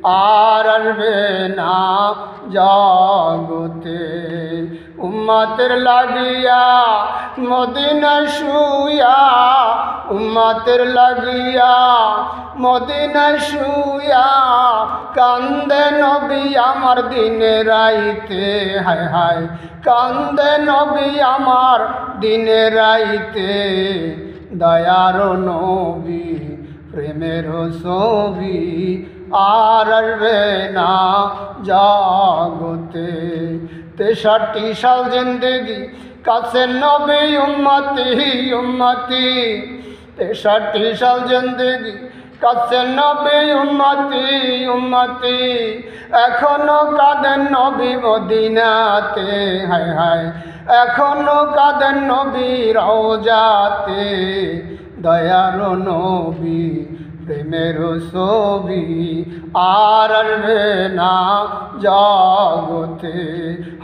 আর আসবে না জগতে। উম্মতের লাগিয়া মদিনায় শুয়া, উম্মতের লাগিয়া মদিনায় শুয়া, কান্দে নবী আমার দিনে রাইতে, হায় হায় কান্দে নবী আমার দিনে রাইতে। দয়ার নবী প্রেমের ছবি আর আসবে না জগতে। 63 সাল জিন্দেগি কাছে নবী উম্মতি উম্মতি, 63 সাল জিন্দেগি কাছে নবী উম্মতি উম্মতি। এখনো কাঁদেন নবী মদিনাতে, হায় হায় এখনো কাঁদেন নবী রওজাতে। দয়ার নবী প্রেমের ছবি আর আসবে না জগতে।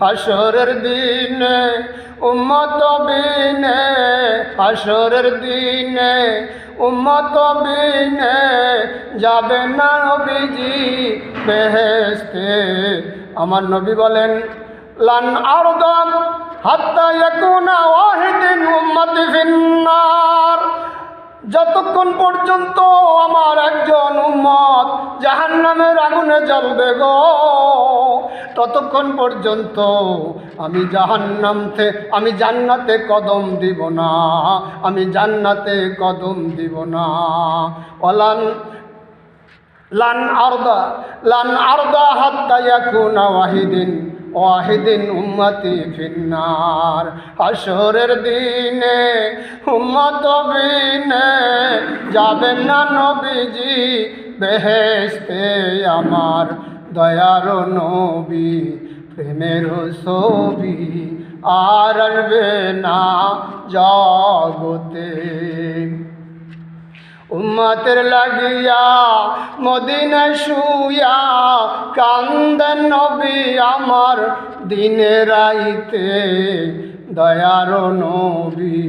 হাসরের দিনে উম্মত বিনে, হাসরের দিনে উম্মত বিনে যাবে না নবীজি বেহেশতে। আমার নবী বলেন লান আরদাম হাত্তা ইয়াকুনা ওয়াহিদিন উম্মতি ফিন্নার। যতক্ষণ পর্যন্ত আমার একজন উম্মত জাহান্নামের আগুনে জ্বলবে গো, ততক্ষণ পর্যন্ত আমি আমি জান্নাতে কদম দিব না, আমি জান্নাতে কদম দিব না। ওয়ালান লান আরদা হাত্তা ইয়াকুনা ওয়াহিদিন উম্মতি ফিন্নার। হাসরের দিনে উম্মত বিনে যাবেন না নবীজি বেহেশতে। আমার দয়ার নবী প্রেমের ছবি আর আসবে না জগতে। উম্মতের লাগিয়া মদিনায় শুয়া, কান্দেন নবী আমার দিনে রাইতে। দয়ার নবী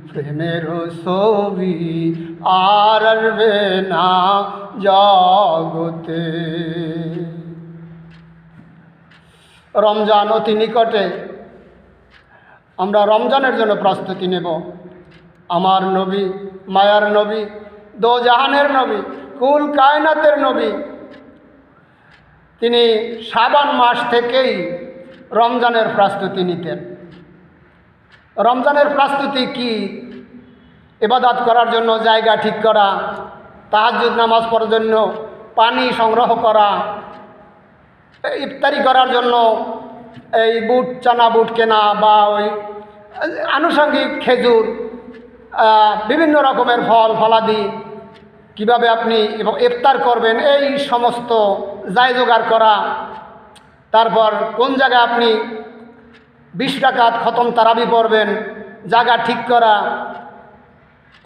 প্রেমের ছবি আর আসবে না জগতে। রমজান অতি নিকটে, আমরা রমজানের জন্য প্রস্তুতি নেব। আমার নবী, মায়ার নবী, দো জাহানের নবী, কুল কায়নাতের নবী, তিনি শাবান মাস থেকেই রমজানের প্রস্তুতি নিতেন। রমজানের প্রস্তুতি কি? ইবাদত করার জন্য জায়গা ঠিক করা, তাহাজ্জুদ নামাজ পড়ার জন্য পানি সংগ্রহ করা, ইফতারি করার জন্য এই বুট চানা বুট কেনা, বা ওই আনুষঙ্গিক খেজুর, বিভিন্ন রকমের ফল ফলাদি, কিভাবে আপনি ইফতার করবেন এই সমস্ত জোগাড় করা। তারপর কোন জায়গায় আপনি 20 রাকাত খতম তারাবি পড়বেন, জায়গা ঠিক করা।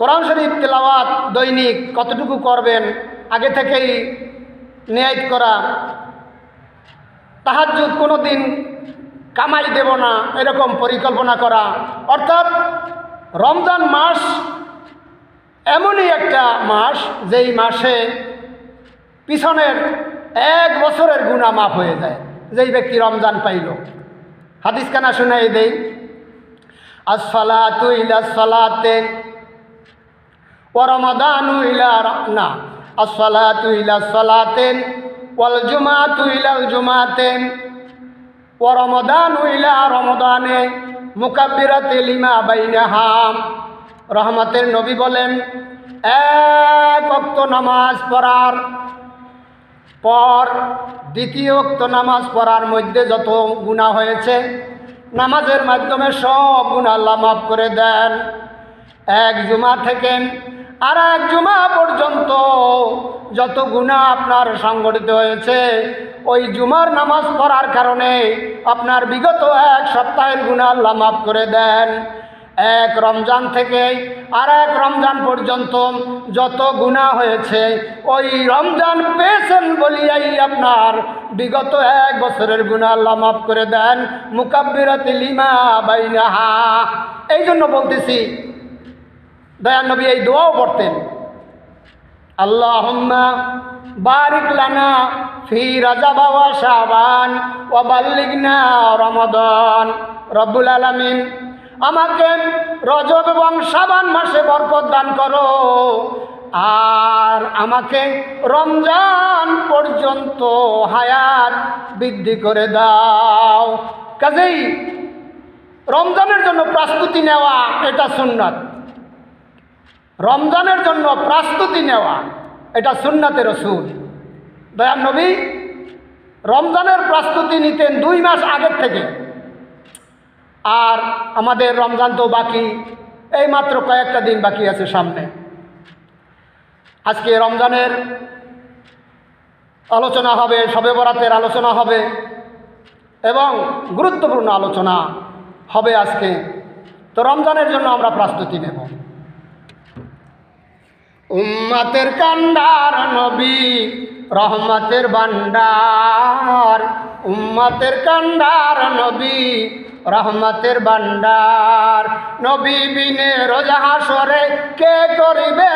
কোরআন শরীফ তেলাওয়াত দৈনিক কতটুকু করবেন আগে থেকেই নিয়ত করা। তাহাজ্জুদ কোনো দিন কামাই দেব না এরকম পরিকল্পনা করা। অর্থাৎ রমজান মাস এমনই একটা মাস যেই মাসে পিছনের 1 বছরের গুনাহ মাফ হয়ে যায়, যেই ব্যক্তি রমজান পাইল। হাদিস কানা শুনাই দেই, আসসালাতু ইলা সালাতে ওয়া রমাদানু ইলা না, আসসালাতু ইলা সালাতে ওয়াল জুমাআতু ইলা জুমাআতে ওয়া রমাদানু ইলা রমাদানে মুকাব্বিরাতে লিমা বাইনাহা। রহমতের নবী বলেন, 1 ওয়াক্ত নামাজ পড়ার পর 2য় ওয়াক্ত নামাজ পড়ার মধ্যে যত গুনাহ হয়েছে নামাজের মাধ্যমে সব গুনাহ আল্লাহ মাফ করে দেন। 1 জুমা থেকে আর 1 জুমা পর্যন্ত যত গুনাহ আপনার সংগঠিত হয়েছে ওই জুমার নামাজ পড়ার কারণে আপনার বিগত 1 সপ্তাহের গুনাহ আল্লাহ মাফ করে দেন। 1 রমজান থেকে আর 1 রমজান পর্যন্ত যত গুনাহ হয়েছে ওই রমজান পেয়েছেন বলিয়াই আপনার বিগত 1 বছরের গুনাহ আল্লাহ মাফ করে দেন। মুকাব্বিরাতি লিমা বাইনাহা। এই জন্য বলতেছি, দয়ার নবী এই দোয়াও পড়তেন, আল্লাহুম্মা বারিক লানা ফি রাজাব ওয়া শাবান ওয়া বাল্লিগনা রমাদান। রব্বুল আলামিন আমাকে রজব এবং শাবান মাসে বরকত দান করো, আর আমাকে রমজান পর্যন্ত হায়াত বৃদ্ধি করে দাও। কাজেই রমজানের জন্য প্রস্তুতি নেওয়া এটা সুন্নাত। রমজানের জন্য প্রস্তুতি নেওয়া এটা সুন্নাতে রাসূল। দয়ার নবী রমজানের প্রস্তুতি নিতেন 2 মাস আগের থেকে। আর আমাদের রমজান তো বাকি, এই মাত্র কয়েকটা দিন বাকি আছে সামনে। আজকে রমজানের আলোচনা হবে, শবে বরাতের আলোচনা হবে এবং গুরুত্বপূর্ণ আলোচনা হবে আজকে। তো রমজানের জন্য আমরা প্রস্তুতি নেব। উম্মতের কান্ডার নবী রহমতের ভান্ডার, উম্মতের কান্ডার নবী রহমতের ভান্ডার। নবী বিনে রোজ হাসরে কে করিবে